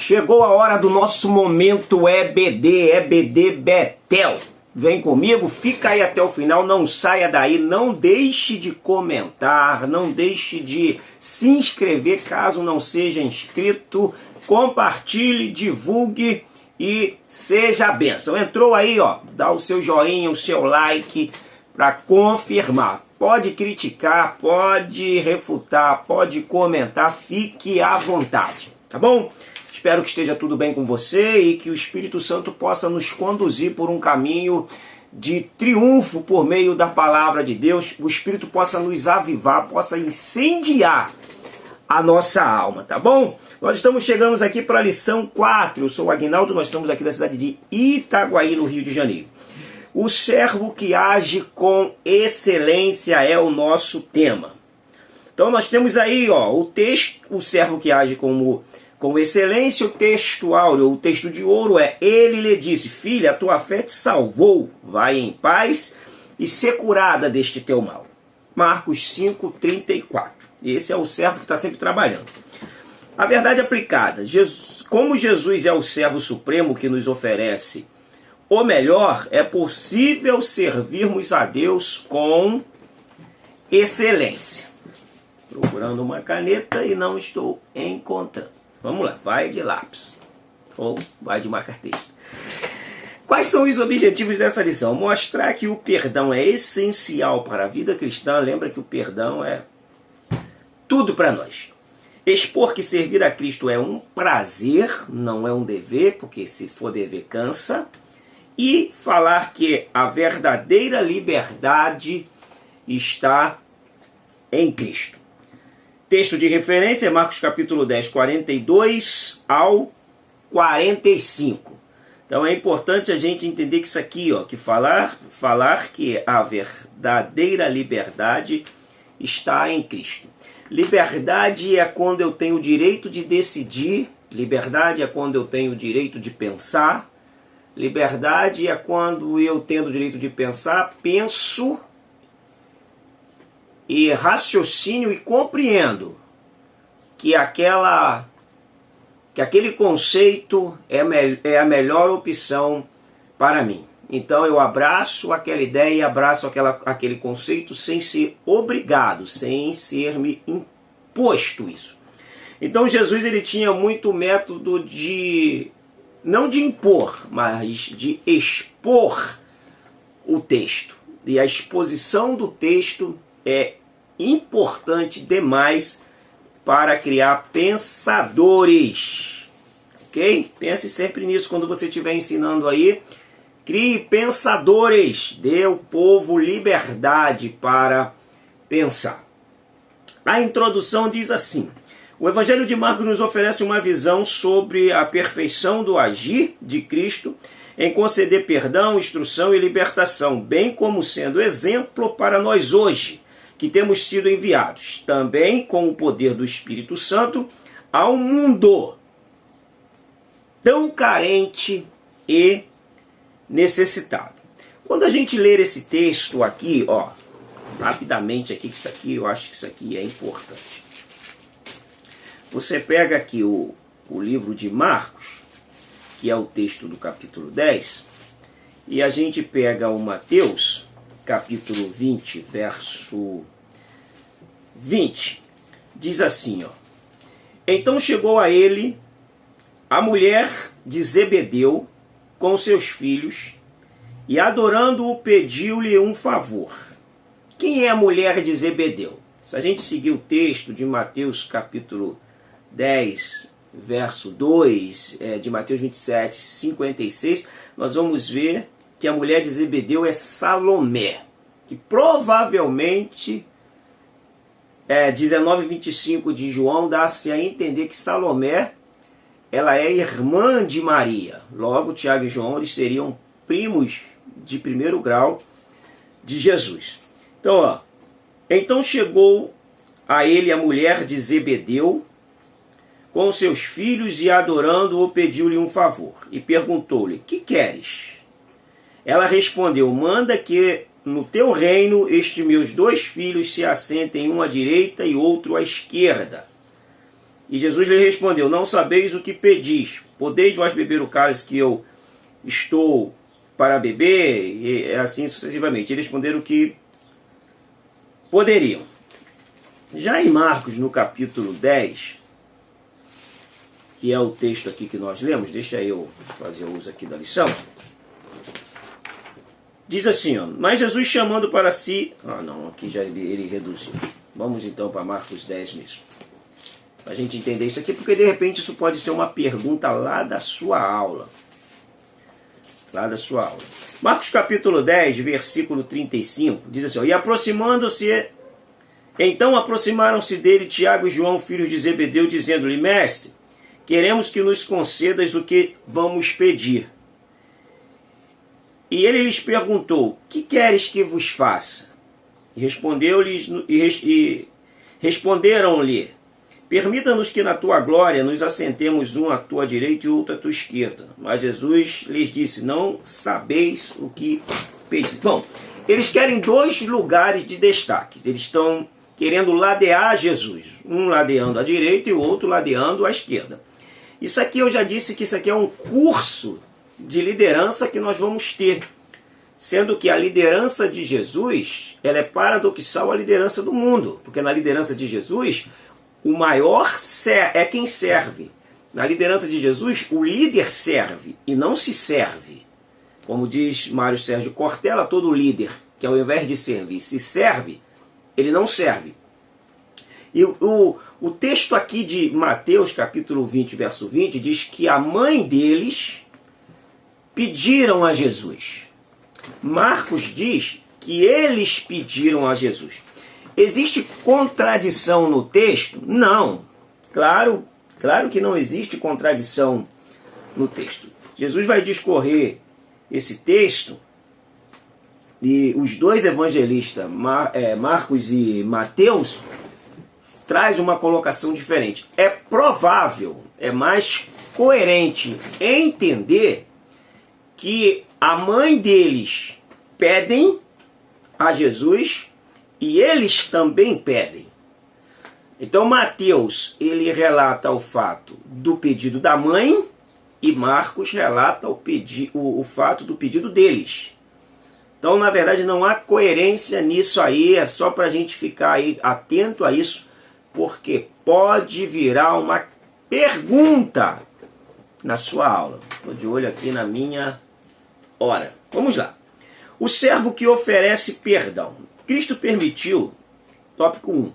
Chegou a hora do nosso momento EBD Betel. Vem comigo, fica aí até o final, não saia daí, não deixe de comentar, não deixe de se inscrever caso não seja inscrito, compartilhe, divulgue e seja a bênção. Entrou aí, ó, dá o seu joinha, o seu like para confirmar. Pode criticar, pode refutar, pode comentar, fique à vontade, tá bom? Espero que esteja tudo bem com você e que o Espírito Santo possa nos conduzir por um caminho de triunfo por meio da palavra de Deus. O Espírito possa nos avivar, possa incendiar a nossa alma, tá bom? Nós chegamos aqui para a lição 4. Eu sou o Aguinaldo, nós estamos aqui da cidade de Itaguaí, no Rio de Janeiro. O servo que age com excelência é o nosso tema. Então nós temos aí, ó, o texto, o servo que age com excelência. O texto áureo, o texto de ouro é: ele lhe disse, filha, a tua fé te salvou, vai em paz e ser curada deste teu mal. Marcos 5:34. Esse é o servo que está sempre trabalhando. A verdade aplicada: como Jesus é o servo supremo que nos oferece o melhor, é possível servirmos a Deus com excelência. Procurando uma caneta e não estou encontrando. Vamos lá, vai de lápis ou vai de marca-texto. Quais são os objetivos dessa lição? Mostrar que o perdão é essencial para a vida cristã. Lembra que o perdão é tudo para nós. Expor que servir a Cristo é um prazer, não é um dever, porque se for dever cansa. E falar que a verdadeira liberdade está em Cristo. Texto de referência é Marcos capítulo 10, 42 ao 45. Então é importante a gente entender que isso aqui, ó, que falar que a verdadeira liberdade está em Cristo. Liberdade é quando eu tenho o direito de decidir, liberdade é quando eu tenho o direito de pensar, liberdade é quando eu, tendo o direito de pensar, penso e raciocínio e compreendo que aquele conceito é a melhor opção para mim. Então eu abraço aquela ideia e abraço aquele conceito sem ser obrigado, sem ser me imposto isso. Então Jesus ele tinha muito método não de impor, mas de expor o texto. E a exposição do texto é importante demais para criar pensadores. Ok? Pense sempre nisso quando você estiver ensinando aí. Crie pensadores. Dê ao povo liberdade para pensar. A introdução diz assim: o Evangelho de Marcos nos oferece uma visão sobre a perfeição do agir de Cristo em conceder perdão, instrução e libertação, bem como sendo exemplo para nós hoje, que temos sido enviados, também com o poder do Espírito Santo, ao mundo tão carente e necessitado. Quando a gente ler esse texto aqui, ó, rapidamente aqui, que isso aqui, eu acho que isso aqui é importante. Você pega aqui o livro de Marcos, que é o texto do capítulo 10, e a gente pega o Mateus, capítulo 20, verso 20. Diz assim, ó: então chegou a ele a mulher de Zebedeu com seus filhos, e adorando-o pediu-lhe um favor. Quem é a mulher de Zebedeu? Se a gente seguir o texto de Mateus capítulo 10, verso 2, de Mateus 27, 56, nós vamos ver que a mulher de Zebedeu é Salomé, que provavelmente 19:25 de João dá-se a entender que Salomé ela é irmã de Maria. Logo, Tiago e João eles seriam primos de primeiro grau de Jesus. Então, ó, então chegou a ele a mulher de Zebedeu com seus filhos e adorando-o pediu-lhe um favor e perguntou-lhe: que queres? Ela respondeu: manda que no teu reino estes meus 2 filhos se assentem um à direita e outro à esquerda. E Jesus lhe respondeu: não sabeis o que pedis. Podeis vós beber o cálice que eu estou para beber? E assim sucessivamente. Eles responderam que poderiam. Já em Marcos, no capítulo 10, que é o texto aqui que nós lemos, deixa eu fazer uso aqui da lição. Diz assim, ó, mas Jesus chamando para si... não, aqui já ele reduziu. Vamos então para Marcos 10 mesmo. Para a gente entender isso aqui, porque de repente isso pode ser uma pergunta lá da sua aula. Lá da sua aula. Marcos capítulo 10, versículo 35, diz assim, ó, e aproximando-se... Então aproximaram-se dele Tiago e João, filhos de Zebedeu, dizendo-lhe, mestre, queremos que nos concedas o que vamos pedir. E ele lhes perguntou, que queres que vos faça? E responderam-lhe, permita-nos que na tua glória nos assentemos um à tua direita e outro à tua esquerda. Mas Jesus lhes disse, não sabeis o que pedir. Bom, eles querem dois lugares de destaque. Eles estão querendo ladear Jesus. Um ladeando à direita e o outro ladeando à esquerda. Isso aqui eu já disse que isso aqui é um curso de liderança que nós vamos ter. Sendo que a liderança de Jesus, ela é paradoxal à liderança do mundo. Porque na liderança de Jesus, o maior é quem serve. Na liderança de Jesus, o líder serve e não se serve. Como diz Mário Sérgio Cortella, todo líder que ao invés de servir se serve, ele não serve. E o texto aqui de Mateus, capítulo 20, verso 20, diz que a mãe deles pediram a Jesus. Marcos diz que eles pediram a Jesus. Existe contradição no texto? Não. Claro que não existe contradição no texto. Jesus vai discorrer esse texto e os dois evangelistas, Marcos e Mateus, traz uma colocação diferente. É provável, é mais coerente entender que a mãe deles pedem a Jesus e eles também pedem. Então Mateus, ele relata o fato do pedido da mãe e Marcos relata o fato do pedido deles. Então, na verdade, não há coerência nisso aí, é só para a gente ficar aí atento a isso, porque pode virar uma pergunta na sua aula. Estou de olho aqui na minha hora. Vamos lá. O servo que oferece perdão. Cristo permitiu, tópico 1.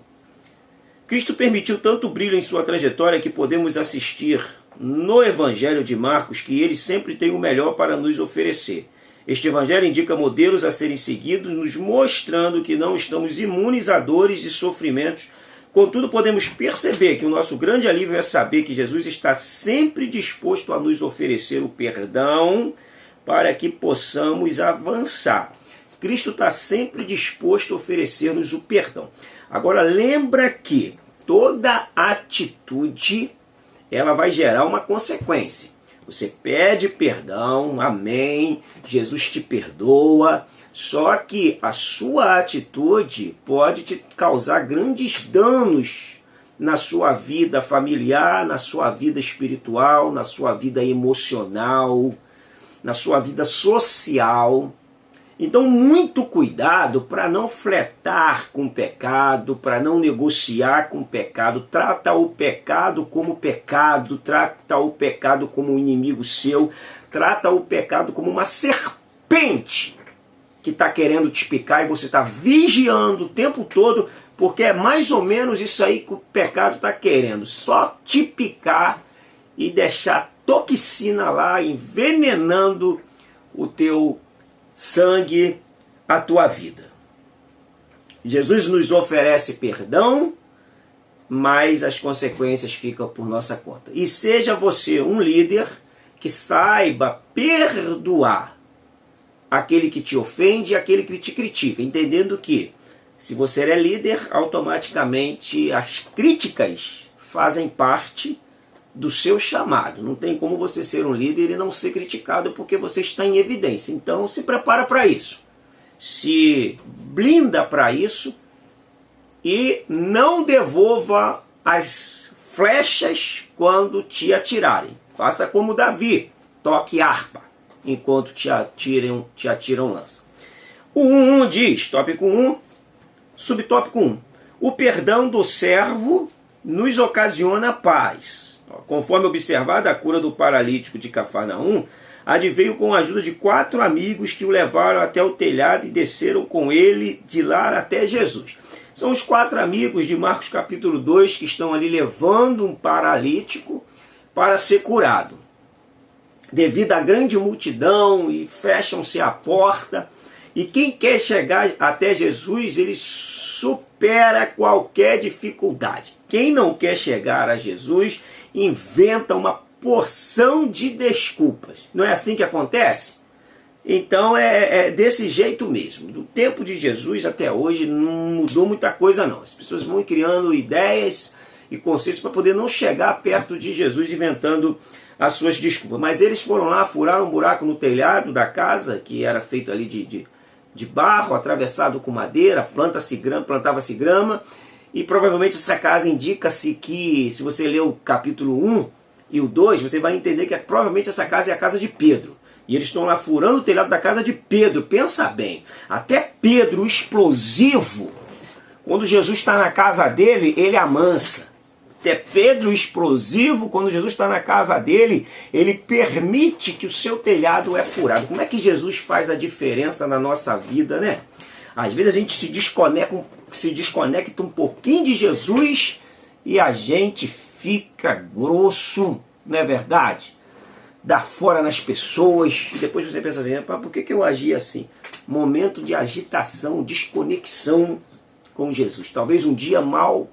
Cristo permitiu tanto brilho em sua trajetória que podemos assistir no Evangelho de Marcos que ele sempre tem o melhor para nos oferecer. Este Evangelho indica modelos a serem seguidos, nos mostrando que não estamos imunes a dores e sofrimentos. Contudo, podemos perceber que o nosso grande alívio é saber que Jesus está sempre disposto a nos oferecer o perdão para que possamos avançar. Cristo está sempre disposto a oferecer-nos o perdão. Agora, lembra que toda atitude ela vai gerar uma consequência. Você pede perdão, amém, Jesus te perdoa, só que a sua atitude pode te causar grandes danos na sua vida familiar, na sua vida espiritual, na sua vida emocional, na sua vida social. Então, muito cuidado para não flertar com o pecado, para não negociar com o pecado. Trata o pecado como pecado, trata o pecado como um inimigo seu, trata o pecado como uma serpente que está querendo te picar e você está vigiando o tempo todo, porque é mais ou menos isso aí que o pecado está querendo, só te picar e deixar toxina lá, envenenando o teu sangue, a tua vida. Jesus nos oferece perdão, mas as consequências ficam por nossa conta. E seja você um líder que saiba perdoar aquele que te ofende e aquele que te critica, entendendo que se você é líder, automaticamente as críticas fazem parte do seu chamado. Não tem como você ser um líder e não ser criticado porque você está em evidência. Então se prepara para isso. Se blinda para isso e não devolva as flechas quando te atirarem. Faça como Davi, toque harpa enquanto te atiram lança. O 1 diz, tópico 1, subtópico 1. O perdão do servo nos ocasiona paz. Conforme observado, a cura do paralítico de Cafarnaum adveio com a ajuda de 4 amigos que o levaram até o telhado e desceram com ele de lá até Jesus. São os 4 amigos de Marcos capítulo 2 que estão ali levando um paralítico para ser curado. Devido à grande multidão, e fecham-se a porta, e quem quer chegar até Jesus, ele supera qualquer dificuldade. Quem não quer chegar a Jesus, inventa uma porção de desculpas. Não é assim que acontece? Então é desse jeito mesmo. Do tempo de Jesus até hoje não mudou muita coisa não. As pessoas vão criando ideias e conceitos para poder não chegar perto de Jesus, inventando as suas desculpas. Mas eles foram lá, furaram um buraco no telhado da casa, que era feito ali de barro, atravessado com madeira, plantava-se grama, e provavelmente essa casa indica-se que, se você ler o capítulo 1 e o 2, você vai entender que provavelmente essa casa é a casa de Pedro. E eles estão lá furando o telhado da casa de Pedro. Pensa bem, até Pedro, o explosivo, quando Jesus está na casa dele, ele amansa. Até Pedro, o explosivo, quando Jesus está na casa dele, ele permite que o seu telhado é furado. Como é que Jesus faz a diferença na nossa vida, né? Às vezes a gente se desconecta um pouquinho de Jesus e a gente fica grosso, não é verdade? Dá fora nas pessoas, e depois você pensa assim, por que eu agi assim? Momento de agitação, desconexão com Jesus. Talvez um dia mal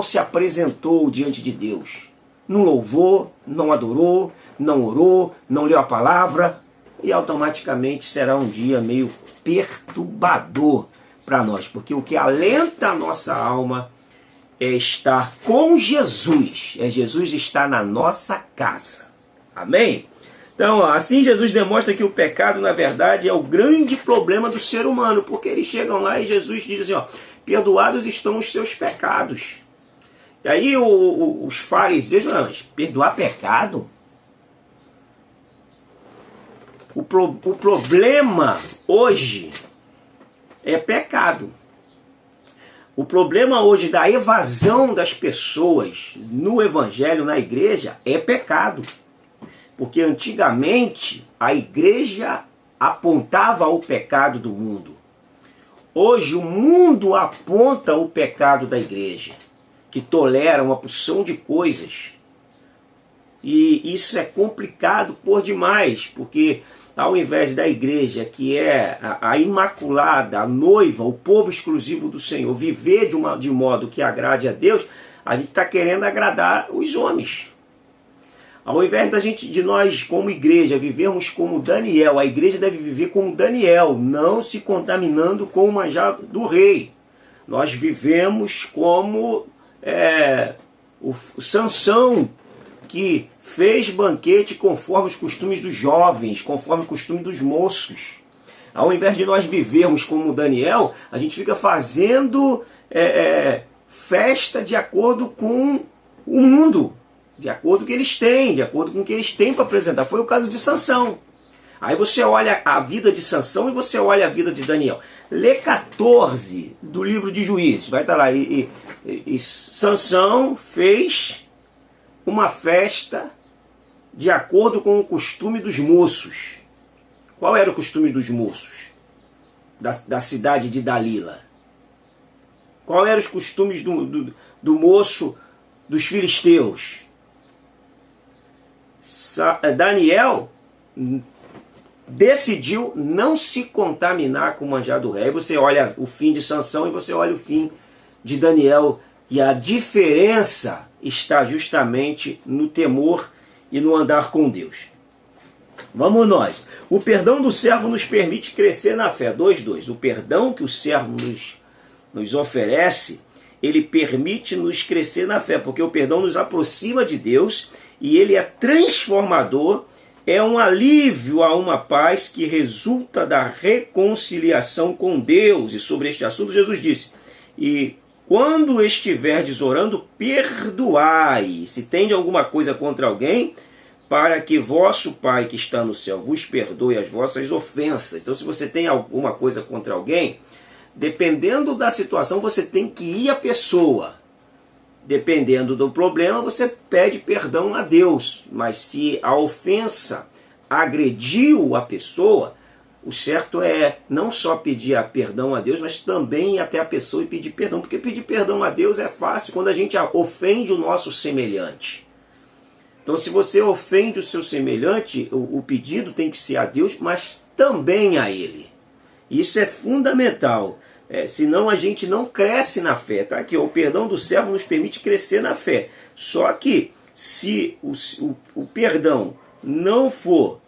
se apresentou diante de Deus. Não louvou, não adorou, não orou, não leu a palavra, e automaticamente será um dia meio perturbador para nós, porque o que alenta a nossa alma é estar com Jesus, é Jesus estar na nossa casa. Amém? Então, assim Jesus demonstra que o pecado, na verdade, é o grande problema do ser humano, porque eles chegam lá e Jesus diz assim, perdoados estão os seus pecados. E aí os fariseus, não, mas perdoar pecado? O problema hoje é pecado. O problema hoje da evasão das pessoas no evangelho, na igreja, é pecado. Porque antigamente a igreja apontava o pecado do mundo. Hoje o mundo aponta o pecado da igreja, que tolera uma porção de coisas. E isso é complicado por demais, porque ao invés da igreja, que é a imaculada, a noiva, o povo exclusivo do Senhor, viver de modo que agrade a Deus, a gente está querendo agradar os homens. Ao invés de nós, como igreja, vivermos como Daniel, a igreja deve viver como Daniel, não se contaminando com o manjar do rei. Nós vivemos como o Sansão, que fez banquete conforme os costumes dos jovens, conforme o costume dos moços. Ao invés de nós vivermos como Daniel, a gente fica fazendo festa de acordo com o mundo, de acordo com o que eles têm, de acordo com o que eles têm para apresentar. Foi o caso de Sansão. Aí você olha a vida de Sansão e você olha a vida de Daniel. Lê 14 do livro de Juízes, vai estar lá. E Sansão fez uma festa de acordo com o costume dos moços. Qual era o costume dos moços da cidade de Dalila? Qual eram os costumes do moço dos filisteus? Daniel decidiu não se contaminar com o manjar do rei. Aí você olha o fim de Sansão e você olha o fim de Daniel, e a diferença está justamente no temor e no andar com Deus. Vamos nós. O perdão do servo nos permite crescer na fé. 2:2. O perdão que o servo nos oferece, ele permite nos crescer na fé, porque o perdão nos aproxima de Deus e ele é transformador, é um alívio a uma paz que resulta da reconciliação com Deus. E sobre este assunto Jesus disse, e quando estiverdes orando, perdoai, se tende alguma coisa contra alguém, para que vosso Pai que está no céu vos perdoe as vossas ofensas. Então, se você tem alguma coisa contra alguém, dependendo da situação, você tem que ir à pessoa. Dependendo do problema, você pede perdão a Deus. Mas se a ofensa agrediu a pessoa, o certo é não só pedir perdão a Deus, mas também ir até a pessoa e pedir perdão. Porque pedir perdão a Deus é fácil quando a gente ofende o nosso semelhante. Então, se você ofende o seu semelhante, o pedido tem que ser a Deus, mas também a Ele. Isso é fundamental. Senão a gente não cresce na fé. Tá aqui, o perdão do servo nos permite crescer na fé. Só que se o perdão não for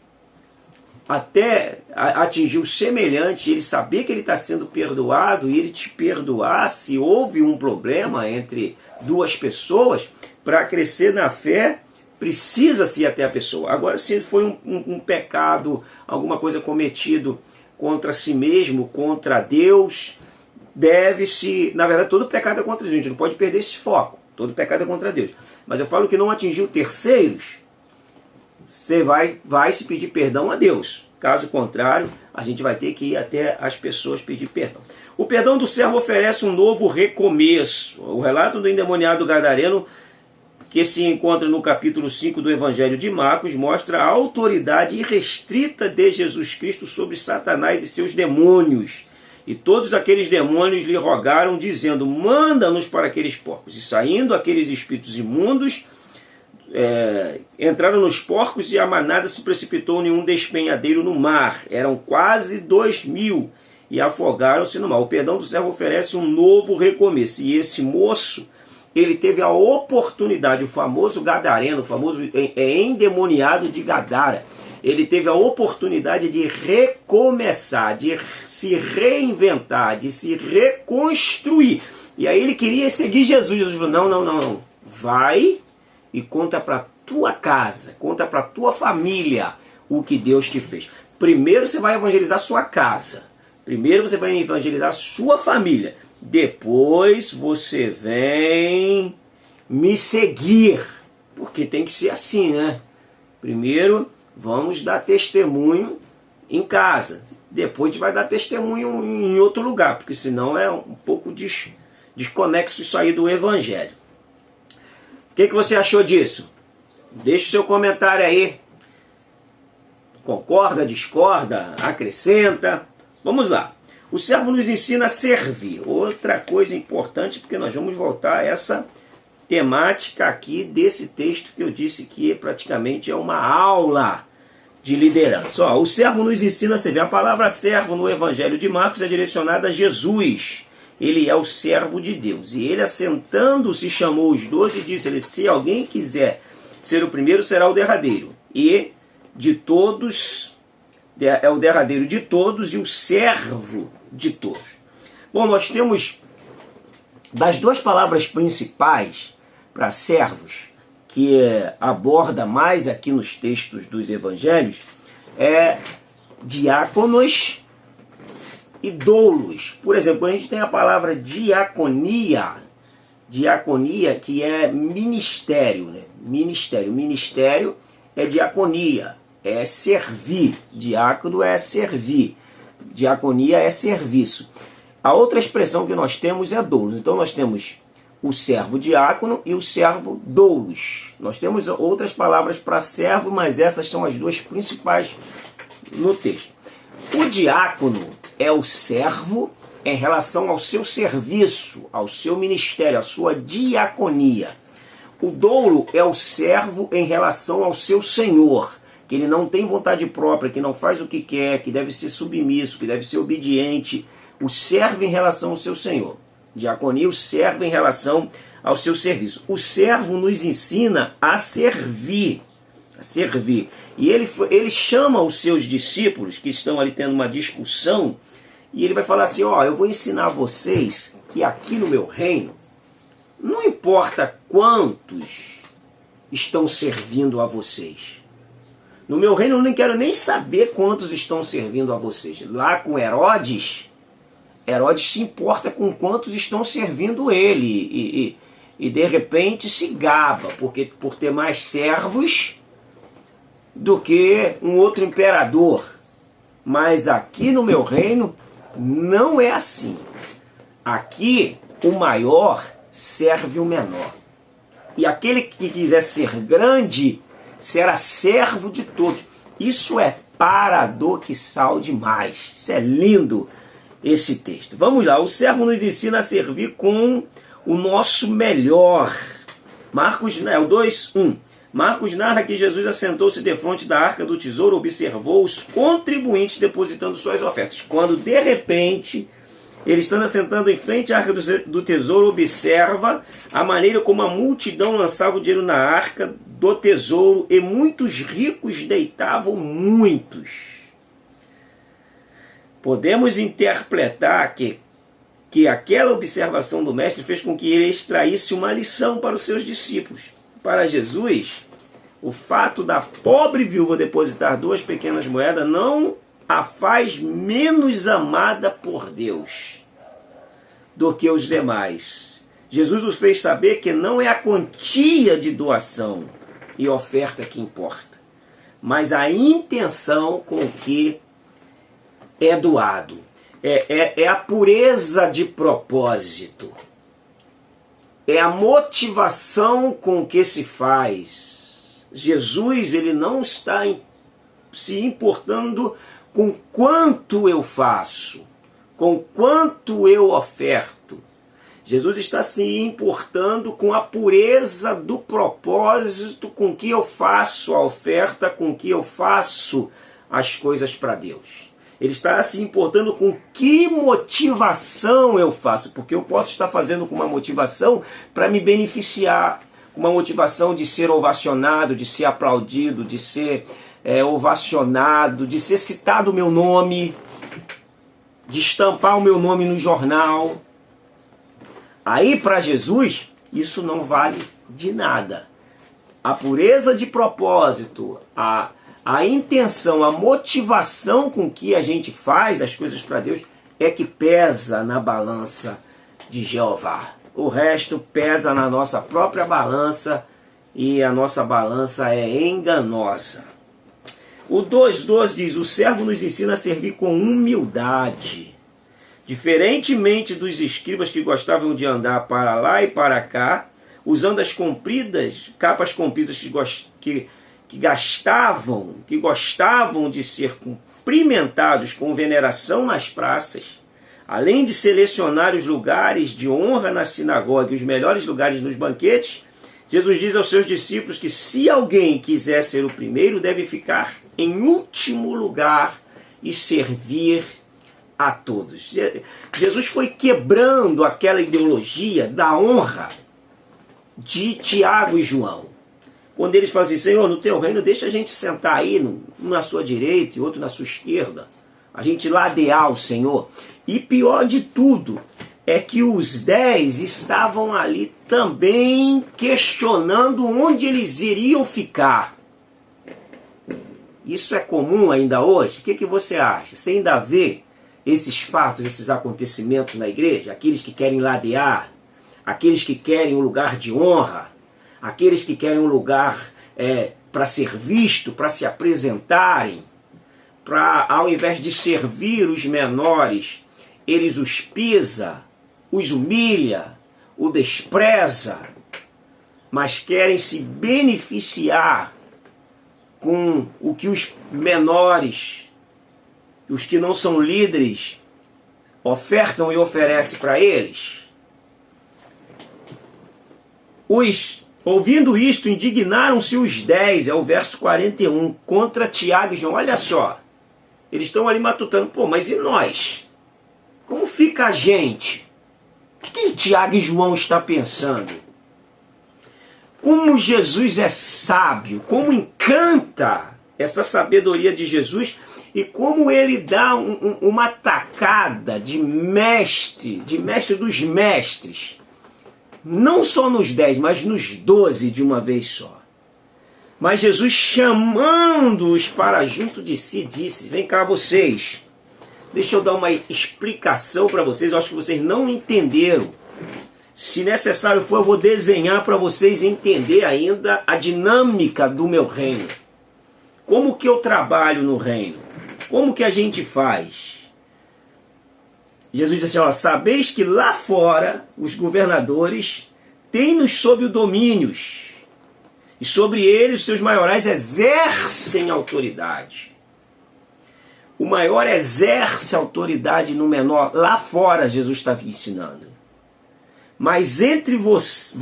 até atingir o semelhante, ele saber que ele está sendo perdoado e ele te perdoar, se houve um problema entre duas pessoas, para crescer na fé, precisa-se ir até a pessoa. Agora, se foi um pecado, alguma coisa cometido contra si mesmo, contra Deus, deve-se... Na verdade, todo pecado é contra Deus. A gente não pode perder esse foco. Todo pecado é contra Deus. Mas eu falo que não atingiu terceiros, você vai se pedir perdão a Deus. Caso contrário, a gente vai ter que ir até as pessoas pedir perdão. O perdão do servo oferece um novo recomeço. O relato do endemoniado gadareno, que se encontra no capítulo 5 do Evangelho de Marcos, mostra a autoridade irrestrita de Jesus Cristo sobre Satanás e seus demônios. E todos aqueles demônios lhe rogaram, dizendo: manda-nos para aqueles porcos. E saindo aqueles espíritos imundos, entraram nos porcos, e a manada se precipitou em um despenhadeiro no mar. Eram quase 2.000 e afogaram-se no mar. O perdão do servo oferece um novo recomeço. E esse moço, ele teve a oportunidade, o famoso gadareno, o famoso endemoniado de Gadara, ele teve a oportunidade de recomeçar, de se reinventar, de se reconstruir. E aí ele queria seguir Jesus. Jesus falou: não. Vai e conta para tua casa, conta para tua família o que Deus te fez. Primeiro você vai evangelizar sua casa. Primeiro você vai evangelizar sua família. Depois você vem me seguir. Porque tem que ser assim, né? Primeiro vamos dar testemunho em casa. Depois a gente vai dar testemunho em outro lugar. Porque senão é um pouco desconexo isso aí do Evangelho. O que você achou disso? Deixe o seu comentário aí. Concorda, discorda, acrescenta? Vamos lá. O servo nos ensina a servir. Outra coisa importante, porque nós vamos voltar a essa temática aqui desse texto que eu disse que praticamente é uma aula de liderança. O servo nos ensina a servir. A palavra servo no Evangelho de Marcos é direcionada a Jesus. Ele é o servo de Deus. E ele, assentando-se, chamou os 12 e disse: se alguém quiser ser o primeiro, será o derradeiro. E de todos, é o derradeiro de todos e o servo de todos. Bom, nós temos das duas palavras principais para servos, que aborda mais aqui nos textos dos evangelhos, é diáconos e doulos. Por exemplo, a gente tem a palavra diaconia, que é ministério, né? Ministério é diaconia, é servir. Diácono é servir. Diaconia é serviço. A outra expressão que nós temos é doulos. Então nós temos o servo diácono e o servo doulos. Nós temos outras palavras para servo, mas essas são as duas principais no texto. O diácono é o servo em relação ao seu serviço, ao seu ministério, à sua diaconia. O doulo é o servo em relação ao seu senhor, que ele não tem vontade própria, que não faz o que quer, que deve ser submisso, que deve ser obediente. O servo em relação ao seu senhor. Diaconia, o servo em relação ao seu serviço. O servo nos ensina a servir. E ele chama os seus discípulos, que estão ali tendo uma discussão, e ele vai falar assim: eu vou ensinar vocês que aqui no meu reino, não importa quantos estão servindo a vocês. No meu reino eu não quero nem saber quantos estão servindo a vocês. Lá com Herodes, Herodes se importa com quantos estão servindo ele e de repente se gaba por ter mais servos do que um outro imperador. Mas aqui no meu reino não é assim. Aqui o maior serve o menor. E aquele que quiser ser grande será servo de todos. Isso é paradoxal demais. Isso é lindo, esse texto. Vamos lá, o servo nos ensina a servir com o nosso melhor. Marcos, o 2:1. Marcos narra que Jesus assentou-se defronte da arca do tesouro, observou os contribuintes depositando suas ofertas. Quando, de repente, ele estando assentando em frente à arca do tesouro, observa a maneira como a multidão lançava o dinheiro na arca do tesouro e muitos ricos deitavam muitos. Podemos interpretar que aquela observação do mestre fez com que ele extraísse uma lição para os seus discípulos. Para Jesus, o fato da pobre viúva depositar 2 pequenas moedas não a faz menos amada por Deus do que os demais. Jesus os fez saber que não é a quantia de doação e oferta que importa, mas a intenção com que é doado. É a pureza de propósito. É a motivação com que se faz. Jesus, ele não está se importando com quanto eu faço, com quanto eu oferto. Jesus está se importando com a pureza do propósito com que eu faço a oferta, com que eu faço as coisas para Deus. Ele está se importando com que motivação eu faço, porque eu posso estar fazendo com uma motivação para me beneficiar, com uma motivação de ser ovacionado, de ser aplaudido, de ser ovacionado, de ser citado o meu nome, de estampar o meu nome no jornal. Aí para Jesus isso não vale de nada. A pureza de propósito, a intenção, a motivação com que a gente faz as coisas para Deus é que pesa na balança de Jeová. O resto pesa na nossa própria balança e a nossa balança é enganosa. O 2:12 diz: o servo nos ensina a servir com humildade. Diferentemente dos escribas que gostavam de andar para lá e para cá, usando as capas compridas que gostavam de ser cumprimentados com veneração nas praças, além de selecionar os lugares de honra na sinagoga e os melhores lugares nos banquetes, Jesus diz aos seus discípulos que se alguém quiser ser o primeiro, deve ficar em último lugar e servir a todos. Jesus foi quebrando aquela ideologia da honra de Tiago e João. Quando eles falam assim: Senhor, no teu reino deixa a gente sentar aí, um na sua direita e outro na sua esquerda, a gente ladear o Senhor. E pior de tudo é que os 10 estavam ali também questionando onde eles iriam ficar. Isso é comum ainda hoje? O que você acha? Você ainda vê esses fatos, esses acontecimentos na igreja? Aqueles que querem ladear, aqueles que querem um lugar de honra, aqueles que querem um lugar para ser visto, para se apresentarem, para, ao invés de servir os menores, eles os pisa, os humilha, o despreza, mas querem se beneficiar com o que os menores, os que não são líderes, ofertam e oferecem para eles. Ouvindo isto, indignaram-se os 10, é o verso 41, contra Tiago e João. Olha só, eles estão ali matutando: pô, mas e nós? Como fica a gente? O que Tiago e João estão pensando? Como Jesus é sábio, como encanta essa sabedoria de Jesus e como ele dá uma tacada de mestre dos mestres. Não só nos 10, mas nos 12 de uma vez só. Mas Jesus, chamando-os para junto de si, disse: vem cá vocês, Deixa eu dar uma explicação para vocês, eu acho que vocês não entenderam. Se necessário for, eu vou desenhar para vocês entender ainda a dinâmica do meu reino. Como que eu trabalho no reino? Como que a gente faz? Jesus disse assim, ó, sabeis que lá fora os governadores têm-nos sob o domínios, e sobre eles os seus maiorais exercem autoridade. O maior exerce autoridade no menor. Lá fora Jesus estava ensinando. Mas entre vós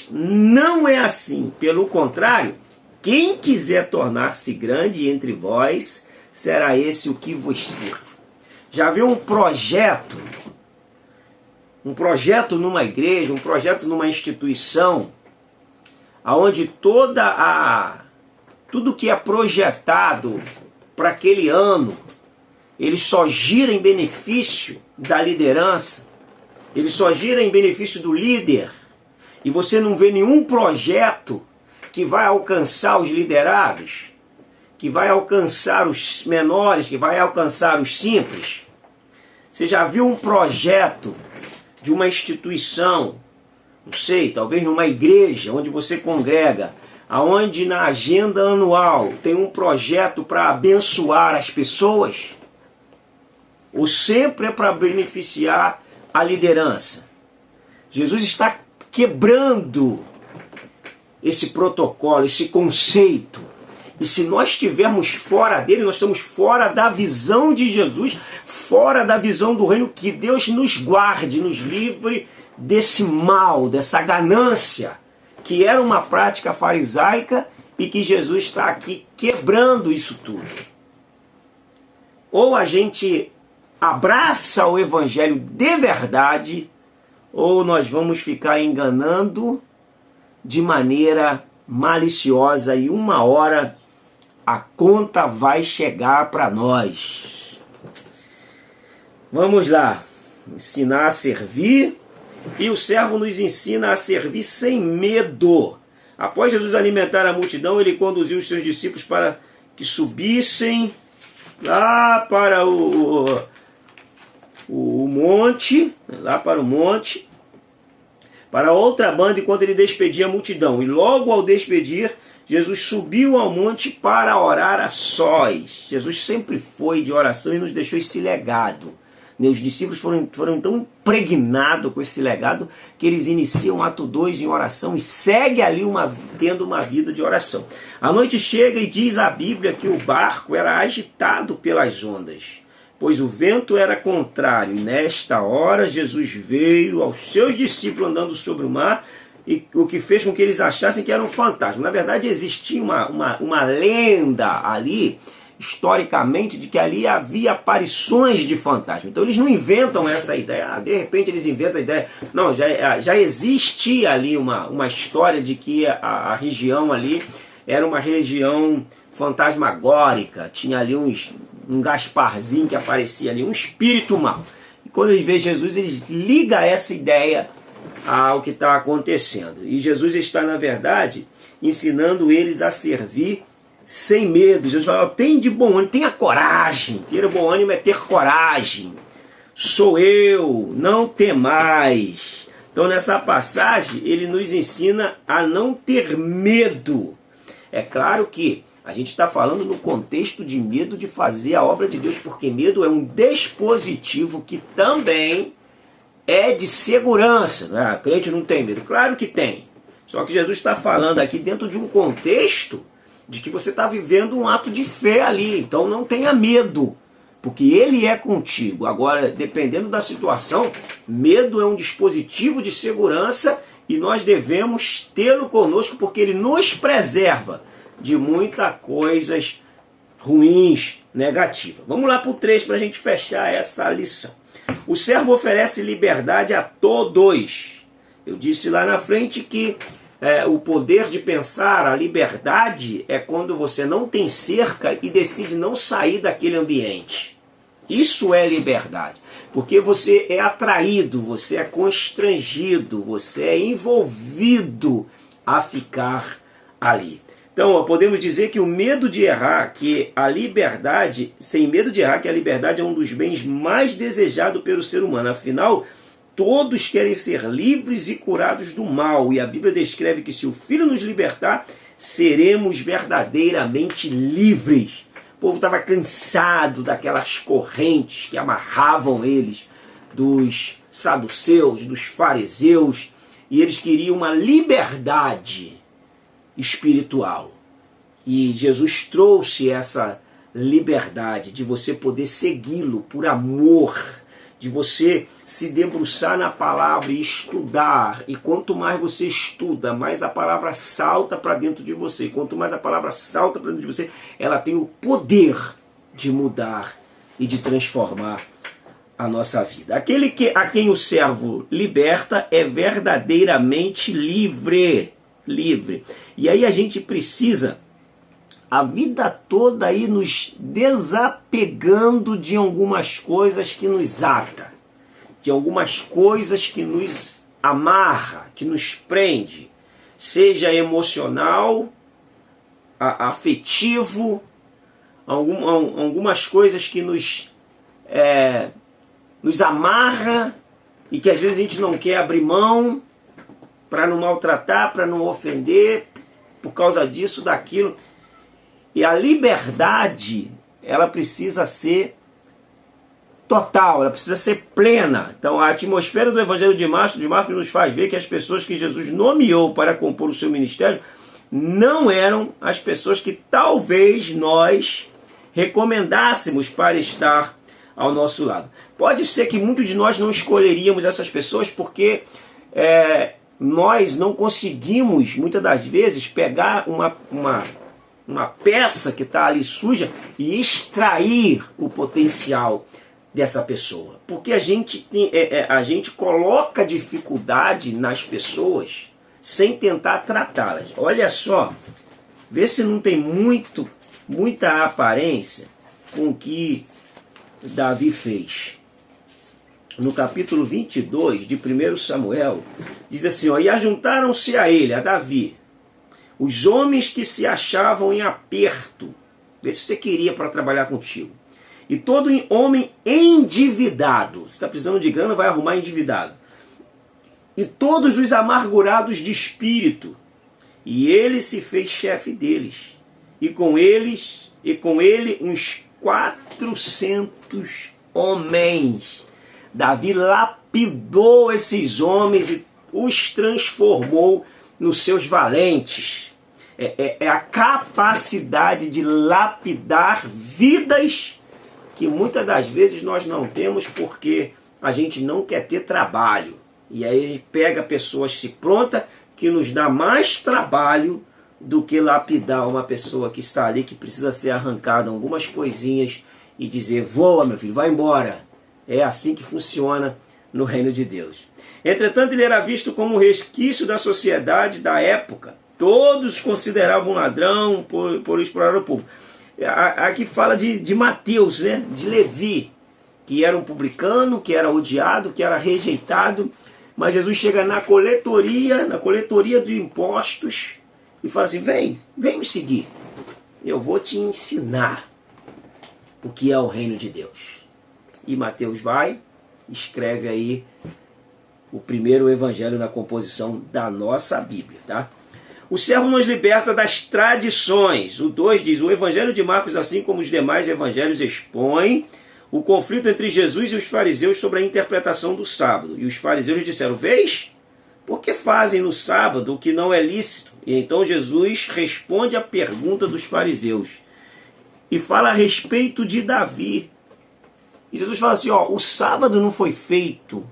não é assim. Pelo contrário, quem quiser tornar-se grande entre vós, será esse o que vos sirva. Já viu um projeto numa igreja, um projeto numa instituição, onde tudo que é projetado para aquele ano, ele só gira em benefício da liderança, ele só gira em benefício do líder, e você não vê nenhum projeto que vai alcançar os liderados, que vai alcançar os menores, que vai alcançar os simples. Você já viu um projeto de uma instituição, não sei, talvez numa igreja onde você congrega, aonde na agenda anual tem um projeto para abençoar as pessoas? Ou sempre é para beneficiar a liderança? Jesus está quebrando esse protocolo, esse conceito. E se nós estivermos fora dele, nós estamos fora da visão de Jesus, fora da visão do reino. Que Deus nos guarde, nos livre desse mal, dessa ganância, que era uma prática farisaica e que Jesus está aqui quebrando isso tudo. Ou a gente abraça o evangelho de verdade, ou nós vamos ficar enganando de maneira maliciosa e uma hora a conta vai chegar para nós. Vamos lá. Ensinar a servir. E o servo nos ensina a servir sem medo. Após Jesus alimentar a multidão, ele conduziu os seus discípulos para que subissem lá para o monte, para outra banda, enquanto ele despedia a multidão. E logo ao despedir, Jesus subiu ao monte para orar a sós. Jesus sempre foi de oração e nos deixou esse legado. Os discípulos foram tão impregnados com esse legado que eles iniciam ato 2 em oração e segue ali tendo uma vida de oração. A noite chega e diz a Bíblia que o barco era agitado pelas ondas, pois o vento era contrário. E nesta hora Jesus veio aos seus discípulos andando sobre o mar, e o que fez com que eles achassem que era um fantasma. Na verdade existia uma lenda ali, historicamente, de que ali havia aparições de fantasmas. Então eles não inventam essa ideia, de repente eles inventam a ideia. Não, já existia ali uma história de que a região ali era uma região fantasmagórica, tinha ali um Gasparzinho que aparecia ali, um espírito mau. E quando eles veem Jesus, eles ligam essa ideia ao que está acontecendo. E Jesus está, na verdade, ensinando eles a servir sem medo. Jesus fala, tem de bom ânimo, tenha coragem. Ter bom ânimo é ter coragem. Sou eu, não temais. Então nessa passagem ele nos ensina a não ter medo. É claro que a gente está falando no contexto de medo de fazer a obra de Deus, porque medo é um dispositivo que também é de segurança. A crente não tem medo. Claro que tem. Só que Jesus está falando aqui dentro de um contexto de que você está vivendo um ato de fé ali. Então não tenha medo, porque Ele é contigo. Agora, dependendo da situação, medo é um dispositivo de segurança e nós devemos tê-lo conosco, porque ele nos preserva de muitas coisas ruins, negativas. Vamos lá para o 3 para a gente fechar essa lição. O servo oferece liberdade a todos. Eu disse lá na frente que o poder de pensar, a liberdade, é quando você não tem cerca e decide não sair daquele ambiente. Isso é liberdade. Porque você é atraído, você é constrangido, você é envolvido a ficar ali. Então, podemos dizer que o medo de errar, que a liberdade, sem medo de errar, que a liberdade é um dos bens mais desejados pelo ser humano. Afinal, todos querem ser livres e curados do mal. E a Bíblia descreve que se o Filho nos libertar, seremos verdadeiramente livres. O povo estava cansado daquelas correntes que amarravam eles, dos saduceus, dos fariseus, e eles queriam uma liberdade espiritual. E Jesus trouxe essa liberdade de você poder segui-lo por amor, de você se debruçar na palavra e estudar. E quanto mais você estuda, mais a palavra salta para dentro de você. Quanto mais a palavra salta para dentro de você, ela tem o poder de mudar e de transformar a nossa vida. Aquele a quem o servo liberta é verdadeiramente livre. Livre. E aí a gente precisa a vida toda aí nos desapegando de algumas coisas que nos atam, de algumas coisas que nos amarra, que nos prende, seja emocional, afetivo, algumas coisas que nos amarra e que às vezes a gente não quer abrir mão para não maltratar, para não ofender, por causa disso, daquilo. E a liberdade, ela precisa ser total, ela precisa ser plena. Então a atmosfera do Evangelho de Marcos nos faz ver que as pessoas que Jesus nomeou para compor o seu ministério não eram as pessoas que talvez nós recomendássemos para estar ao nosso lado. Pode ser que muitos de nós não escolheríamos essas pessoas porque nós não conseguimos, muitas das vezes, pegar uma peça que está ali suja e extrair o potencial dessa pessoa. Porque a gente coloca dificuldade nas pessoas sem tentar tratá-las. Olha só, vê se não tem muita aparência com o que Davi fez. No capítulo 22 de 1 Samuel, diz assim, e ajuntaram-se a ele, a Davi, os homens que se achavam em aperto, vê se você queria para trabalhar contigo, e todo homem endividado, se está precisando de grana, vai arrumar endividado, e todos os amargurados de espírito, e ele se fez chefe deles, e com ele uns 400 homens. Davi lapidou esses homens e os transformou nos seus valentes. É a capacidade de lapidar vidas que muitas das vezes nós não temos porque a gente não quer ter trabalho. E aí a gente pega pessoas se pronta que nos dá mais trabalho do que lapidar uma pessoa que está ali, que precisa ser arrancada algumas coisinhas e dizer, voa meu filho, vai embora. É assim que funciona no reino de Deus. Entretanto, ele era visto como um resquício da sociedade da época. Todos consideravam ladrão por explorar o povo. Aqui fala de Mateus, né? De Levi, que era um publicano, que era odiado, que era rejeitado. Mas Jesus chega na coletoria de impostos e fala assim, vem me seguir. Eu vou te ensinar o que é o reino de Deus. E Mateus vai, escreve aí o primeiro evangelho na composição da nossa Bíblia, tá? O servo nos liberta das tradições. O 2 diz, o evangelho de Marcos, assim como os demais evangelhos, expõe o conflito entre Jesus e os fariseus sobre a interpretação do sábado. E os fariseus disseram, vês? Por que fazem no sábado o que não é lícito? E então Jesus responde à pergunta dos fariseus e fala a respeito de Davi. E Jesus fala assim, o sábado não foi feito,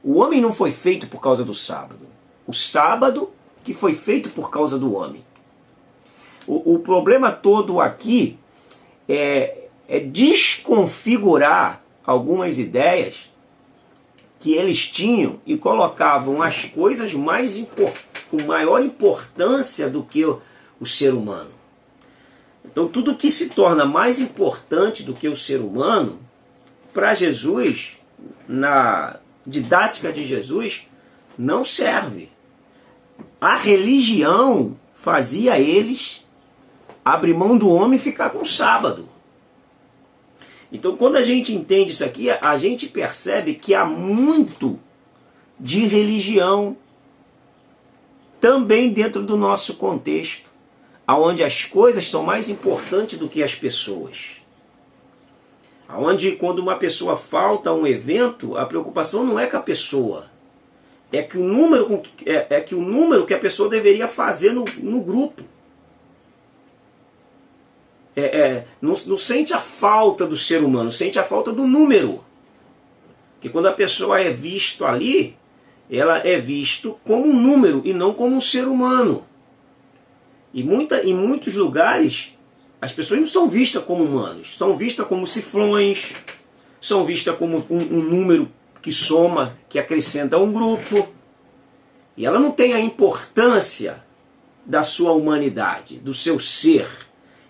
o homem não foi feito por causa do sábado. O sábado que foi feito por causa do homem. O problema todo aqui é desconfigurar algumas ideias que eles tinham e colocavam as coisas com maior importância do que o ser humano. Então tudo que se torna mais importante do que o ser humano, para Jesus, na didática de Jesus, não serve. A religião fazia eles abrir mão do homem e ficar com o sábado. Então, quando a gente entende isso aqui, a gente percebe que há muito de religião também dentro do nosso contexto, onde as coisas são mais importantes do que as pessoas. Onde quando uma pessoa falta a um evento, a preocupação não é com a pessoa, é que o número que a pessoa deveria fazer no grupo. Não sente a falta do ser humano, sente a falta do número. Porque quando a pessoa é visto ali, ela é visto como um número e não como um ser humano. E em muitos lugares, as pessoas não são vistas como humanos, são vistas como cifrões, são vistas como um número que soma, que acrescenta a um grupo. E ela não tem a importância da sua humanidade, do seu ser.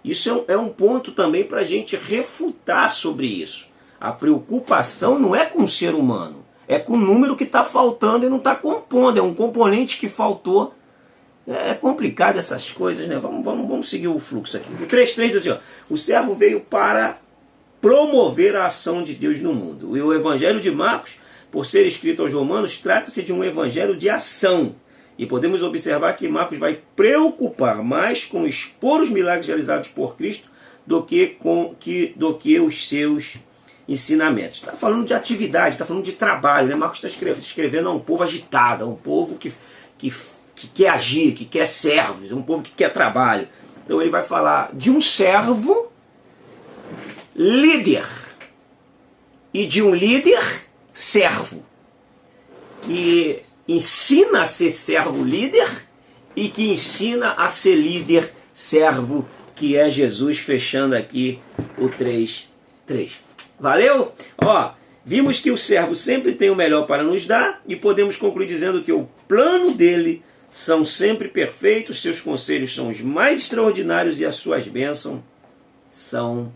Isso é um ponto também para a gente refutar sobre isso. A preocupação não é com o ser humano, é com o número que está faltando e não está compondo, é um componente que faltou. É complicado essas coisas, né? Vamos seguir o fluxo aqui. O 3.3 diz assim, ó, o servo veio para promover a ação de Deus no mundo. E o Evangelho de Marcos, por ser escrito aos romanos, trata-se de um evangelho de ação. E podemos observar que Marcos vai preocupar mais com expor os milagres realizados por Cristo do que os seus ensinamentos. Está falando de atividade, está falando de trabalho, né? Marcos está escrevendo a um povo agitado, a um povo que quer agir, que quer servos, um povo que quer trabalho. Então ele vai falar de um servo líder e de um líder servo, que ensina a ser servo líder e que ensina a ser líder servo, que é Jesus, fechando aqui o 3.3. Valeu? Ó, vimos que o servo sempre tem o melhor para nos dar e podemos concluir dizendo que o plano dele são sempre perfeitos, seus conselhos são os mais extraordinários e as suas bênçãos são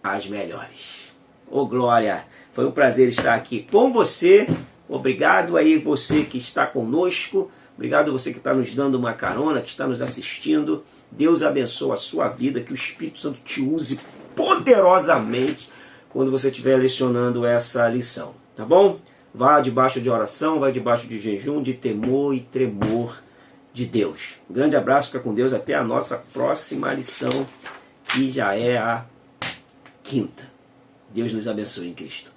as melhores. Ô glória! Foi um prazer estar aqui com você. Obrigado aí você que está conosco. Obrigado você que está nos dando uma carona, que está nos assistindo. Deus abençoe a sua vida, que o Espírito Santo te use poderosamente quando você estiver lecionando essa lição. Tá bom? Vá debaixo de oração, vá debaixo de jejum, de temor e tremor de Deus. Um grande abraço, fica com Deus. Até a nossa próxima lição, que já é a 5ª. Deus nos abençoe em Cristo.